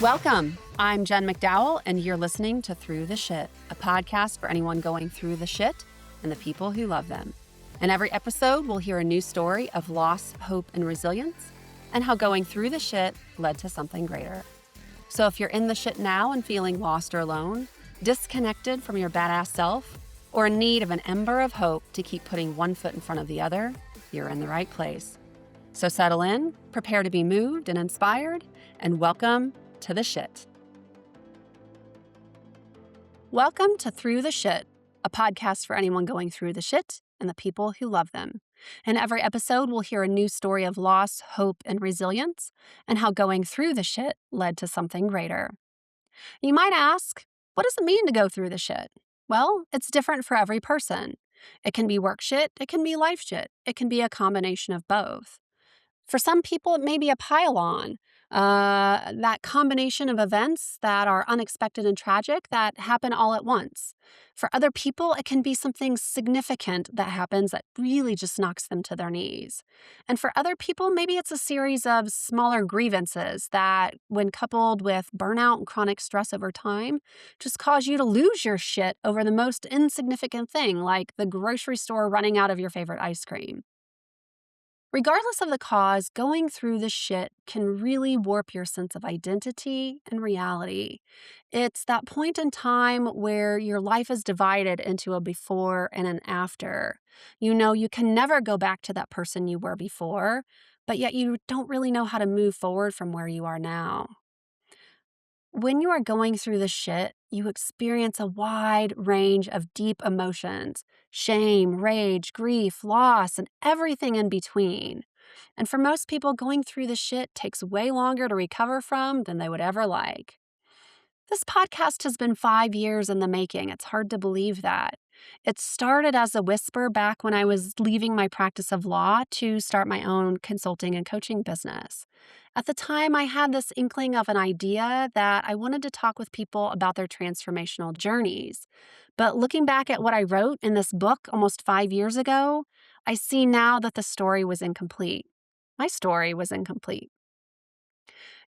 Welcome. I'm Jen McDowell, and you're listening to Through the Shit, a podcast for anyone going through the shit and the people who love them. In every episode, we'll hear a new story of loss, hope, and resilience, and how going through the shit led to something greater. So if you're in the shit now and feeling lost or alone, disconnected from your badass self, or in need of an ember of hope to keep putting one foot in front of the other, you're in the right place. So settle in, prepare to be moved and inspired, and welcome to the shit. Welcome to Through the Shit, a podcast for anyone going through the shit and the people who love them. In every episode, we'll hear a new story of loss, hope, and resilience, and how going through the shit led to something greater. You might ask, what does it mean to go through the shit? Well, it's different for every person. It can be work shit, it can be life shit, it can be a combination of both. For some people, it may be a pile-on, that combination of events that are unexpected and tragic that happen all at once. For other people, it can be something significant that happens that really just knocks them to their knees. And for other people, maybe it's a series of smaller grievances that, when coupled with burnout and chronic stress over time, just cause you to lose your shit over the most insignificant thing, like the grocery store running out of your favorite ice cream. Regardless of the cause, going through the shit can really warp your sense of identity and reality. It's that point in time where your life is divided into a before and an after. You know, you can never go back to that person you were before, but yet you don't really know how to move forward from where you are now. When you are going through the shit, you experience a wide range of deep emotions: shame, rage, grief, loss, and everything in between. And for most people, going through the shit takes way longer to recover from than they would ever like. This podcast has been 5 years in the making. It's hard to believe that. It started as a whisper back when I was leaving my practice of law to start my own consulting and coaching business. At the time, I had this inkling of an idea that I wanted to talk with people about their transformational journeys. But looking back at what I wrote in this book almost 5 years ago, I see now that the story was incomplete. My story was incomplete.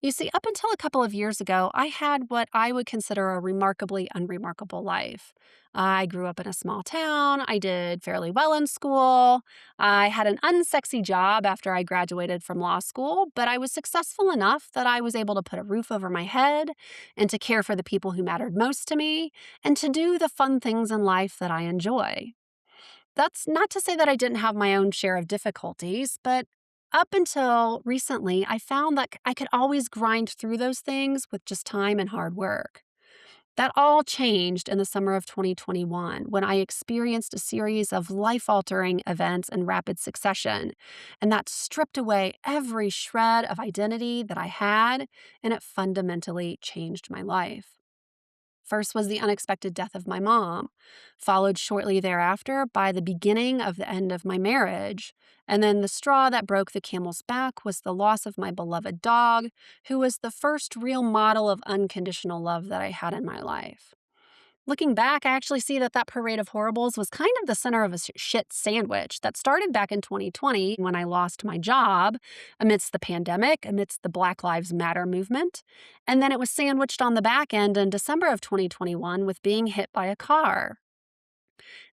You see, up until a couple of years ago, I had what I would consider a remarkably unremarkable life. I grew up in a small town. I did fairly well in school. I had an unsexy job after I graduated from law school, but I was successful enough that I was able to put a roof over my head and to care for the people who mattered most to me and to do the fun things in life that I enjoy. That's not to say that I didn't have my own share of difficulties, but up until recently, I found that I could always grind through those things with just time and hard work. That all changed in the summer of 2021 when I experienced a series of life-altering events in rapid succession, and that stripped away every shred of identity that I had, and it fundamentally changed my life. First was the unexpected death of my mom, followed shortly thereafter by the beginning of the end of my marriage, and then the straw that broke the camel's back was the loss of my beloved dog, who was the first real model of unconditional love that I had in my life. Looking back, I actually see that parade of horribles was kind of the center of a shit sandwich that started back in 2020 when I lost my job amidst the pandemic, amidst the Black Lives Matter movement. And then it was sandwiched on the back end in December of 2021 with being hit by a car.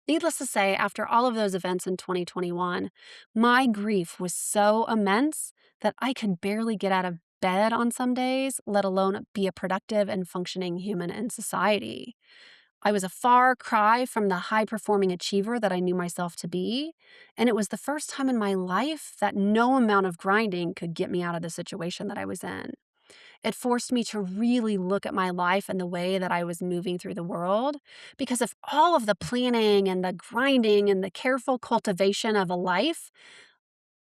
Needless to say, after all of those events in 2021, my grief was so immense that I could barely get out of bed on some days, let alone be a productive and functioning human in society. I was a far cry from the high-performing achiever that I knew myself to be, and it was the first time in my life that no amount of grinding could get me out of the situation that I was in. It forced me to really look at my life and the way that I was moving through the world, because if all of the planning and the grinding and the careful cultivation of a life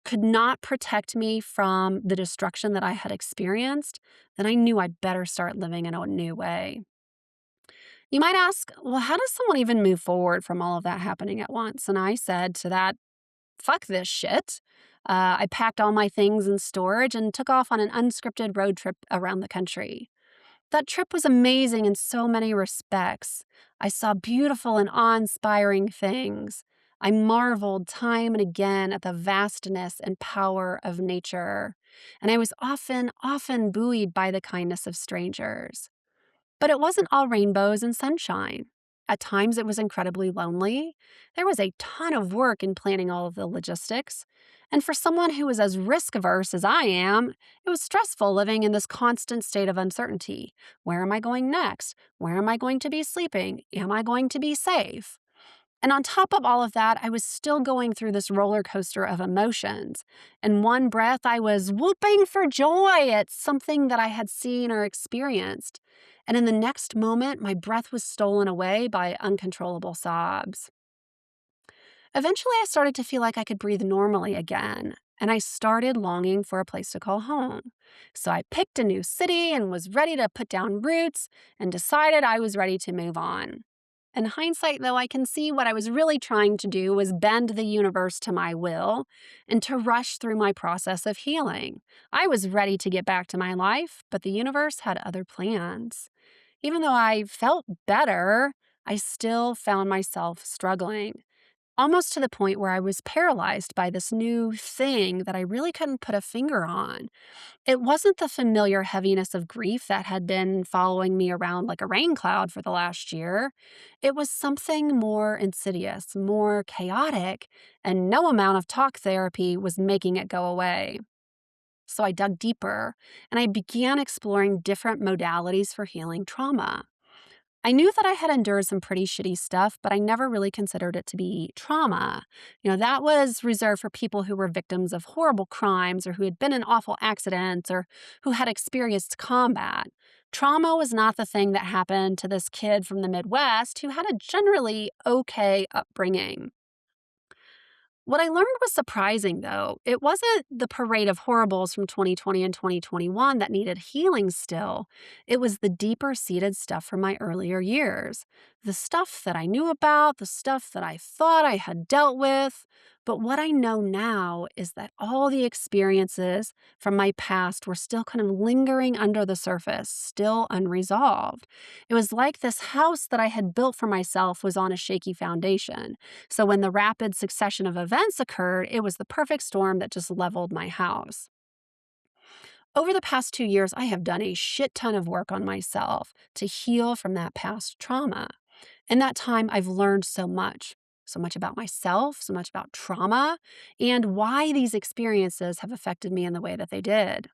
could not protect me from the destruction that I had experienced, then I knew I'd better start living in a new way. You might ask, well, how does someone even move forward from all of that happening at once? And I said to that, fuck this shit. I packed all my things in storage and took off on an unscripted road trip around the country. That trip was amazing in so many respects. I saw beautiful and awe-inspiring things. I marveled time and again at the vastness and power of nature, and I was often buoyed by the kindness of strangers. But it wasn't all rainbows and sunshine. At times, it was incredibly lonely. There was a ton of work in planning all of the logistics. And for someone who is as risk averse as I am, it was stressful living in this constant state of uncertainty. Where am I going next? Where am I going to be sleeping? Am I going to be safe? And on top of all of that, I was still going through this roller coaster of emotions. In one breath, I was whooping for joy at something that I had seen or experienced. And in the next moment, my breath was stolen away by uncontrollable sobs. Eventually, I started to feel like I could breathe normally again, and I started longing for a place to call home. So I picked a new city and was ready to put down roots and decided I was ready to move on. In hindsight, though, I can see what I was really trying to do was bend the universe to my will and to rush through my process of healing. I was ready to get back to my life, but the universe had other plans. Even though I felt better, I still found myself struggling, almost to the point where I was paralyzed by this new thing that I really couldn't put a finger on. It wasn't the familiar heaviness of grief that had been following me around like a rain cloud for the last year. It was something more insidious, more chaotic, and no amount of talk therapy was making it go away. So I dug deeper and I began exploring different modalities for healing trauma. I knew that I had endured some pretty shitty stuff, but I never really considered it to be trauma. That was reserved for people who were victims of horrible crimes or who had been in awful accidents or who had experienced combat. Trauma was not the thing that happened to this kid from the Midwest who had a generally okay upbringing. What I learned was surprising, though. It wasn't the parade of horribles from 2020 and 2021 that needed healing still. It was the deeper seated stuff from my earlier years. The stuff that I knew about, the stuff that I thought I had dealt with. But what I know now is that all the experiences from my past were still kind of lingering under the surface, still unresolved. It was like this house that I had built for myself was on a shaky foundation. So when the rapid succession of events occurred, it was the perfect storm that just leveled my house. Over the past 2 years, I have done a shit ton of work on myself to heal from that past trauma. In that time, I've learned so much. So much about myself, so much about trauma, and why these experiences have affected me in the way that they did.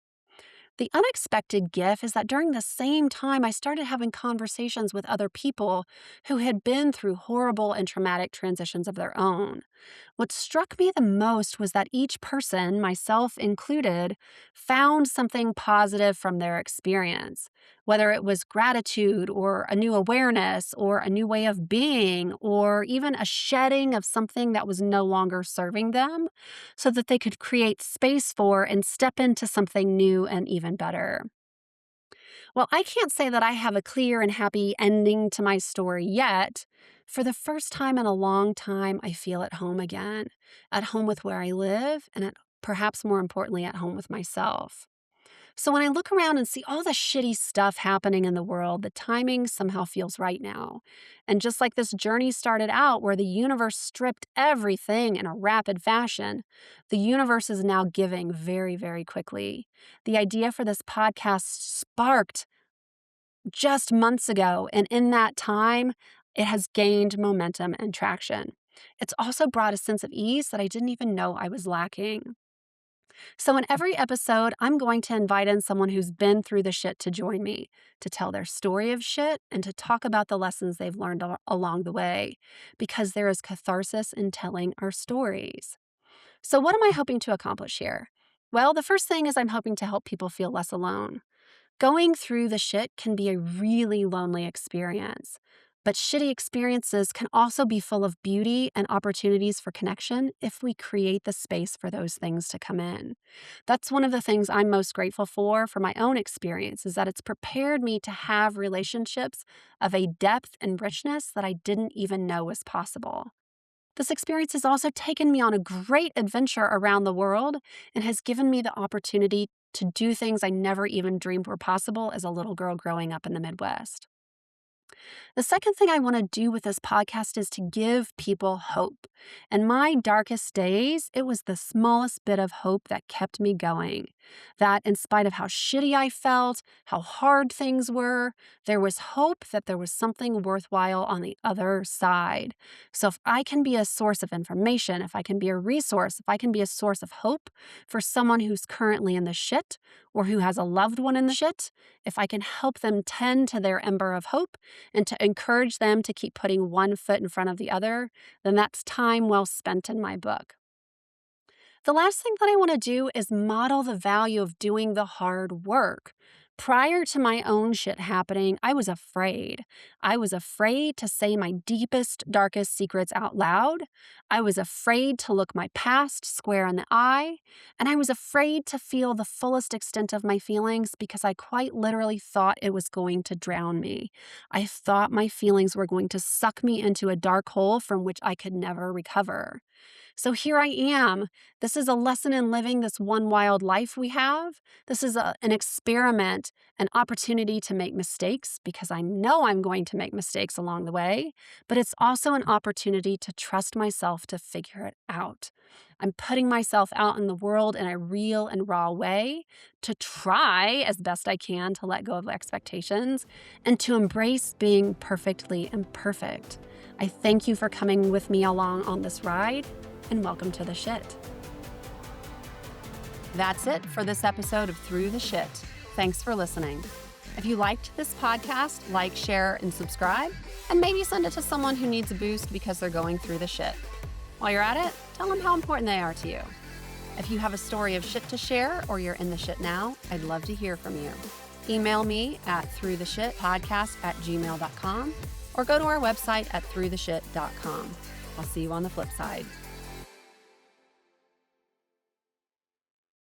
The unexpected gift is that during the same time, I started having conversations with other people who had been through horrible and traumatic transitions of their own. What struck me the most was that each person, myself included, found something positive from their experience, whether it was gratitude or a new awareness or a new way of being or even a shedding of something that was no longer serving them so that they could create space for and step into something new and even better. Well, I can't say that I have a clear and happy ending to my story yet. For the first time in a long time, I feel at home with where I live, and perhaps more importantly, at home with myself. So when I look around and see all the shitty stuff happening in the world, the timing somehow feels right now. And just like this journey started out where the universe stripped everything in a rapid fashion, the universe is now giving very, very quickly. The idea for this podcast sparked just months ago, and in that time, it has gained momentum and traction. It's also brought a sense of ease that I didn't even know I was lacking. So, in every episode, I'm going to invite in someone who's been through the shit to join me, to tell their story of shit and to talk about the lessons they've learned along the way, because there is catharsis in telling our stories. So, what am I hoping to accomplish here? Well, the first thing is I'm hoping to help people feel less alone. Going through the shit can be a really lonely experience, but shitty experiences can also be full of beauty and opportunities for connection if we create the space for those things to come in. That's one of the things I'm most grateful for my own experience, is that it's prepared me to have relationships of a depth and richness that I didn't even know was possible. This experience has also taken me on a great adventure around the world and has given me the opportunity to do things I never even dreamed were possible as a little girl growing up in the Midwest. The second thing I want to do with this podcast is to give people hope. In my darkest days, it was the smallest bit of hope that kept me going. That in spite of how shitty I felt, how hard things were, there was hope that there was something worthwhile on the other side. So if I can be a source of information, if I can be a resource, if I can be a source of hope for someone who's currently in the shit or who has a loved one in the shit, if I can help them tend to their ember of hope, and to encourage them to keep putting one foot in front of the other, then that's time well spent in my book. The last thing that I want to do is model the value of doing the hard work. Prior to my own shit happening, I was afraid. I was afraid to say my deepest, darkest secrets out loud. I was afraid to look my past square in the eye. And I was afraid to feel the fullest extent of my feelings because I quite literally thought it was going to drown me. I thought my feelings were going to suck me into a dark hole from which I could never recover. So here I am. This is a lesson in living this one wild life we have. This is an experiment, an opportunity to make mistakes because I know I'm going to make mistakes along the way, but it's also an opportunity to trust myself to figure it out. I'm putting myself out in the world in a real and raw way to try as best I can to let go of expectations and to embrace being perfectly imperfect. I thank you for coming with me along on this ride, and welcome to the shit. That's it for this episode of Through the Shit. Thanks for listening. If you liked this podcast, like, share, and subscribe, and maybe send it to someone who needs a boost because they're going through the shit. While you're at it, tell them how important they are to you. If you have a story of shit to share or you're in the shit now, I'd love to hear from you. Email me at throughtheshitpodcast@gmail.com or go to our website at throughtheshit.com. I'll see you on the flip side.